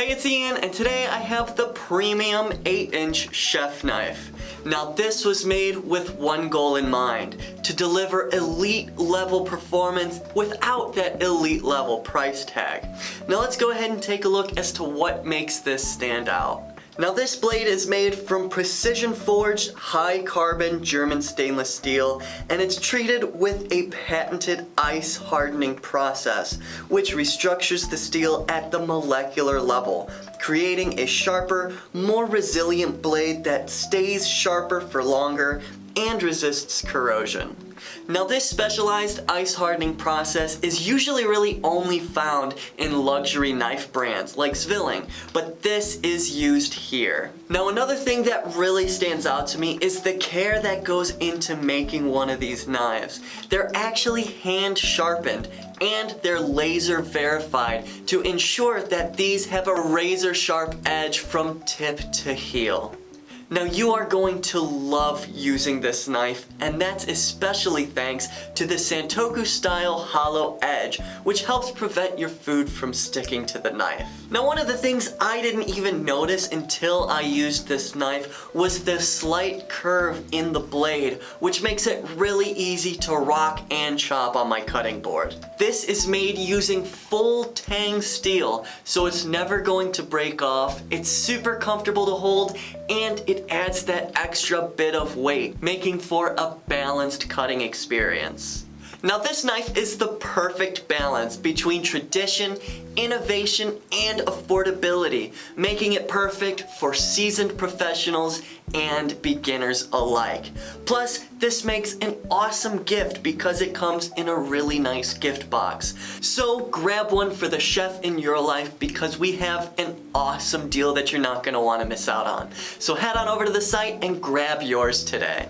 Hey, it's Ian, and today I have the premium 8-inch chef knife. Now this was made with one goal in mind, to deliver elite level performance without that elite level price tag. Now let's go ahead and take a look as to what makes this stand out. Now this blade is made from precision forged high carbon German stainless steel, and it's treated with a patented ice hardening process, which restructures the steel at the molecular level, creating a sharper, more resilient blade that stays sharper for longer and resists corrosion. Now this specialized ice hardening process is usually really only found in luxury knife brands like Zwilling, but this is used here. Now another thing that really stands out to me is the care that goes into making one of these knives. They're actually hand sharpened and they're laser verified to ensure that these have a razor sharp edge from tip to heel. Now you are going to love using this knife, and that's especially thanks to the Santoku-Style hollow edge, which helps prevent your food from sticking to the knife. Now one of the things I didn't even notice until I used this knife was the slight curve in the blade, which makes it really easy to rock and chop on my cutting board. This is made using full tang steel, so it's never going to break off, it's super comfortable to hold, and it adds that extra bit of weight, making for a balanced cutting experience. Now this knife is the perfect balance between tradition, innovation, and affordability, making it perfect for seasoned professionals and beginners alike. Plus, this makes an awesome gift because it comes in a really nice gift box. So grab one for the chef in your life because we have an awesome deal that you're not going to want to miss out on. So head on over to the site and grab yours today.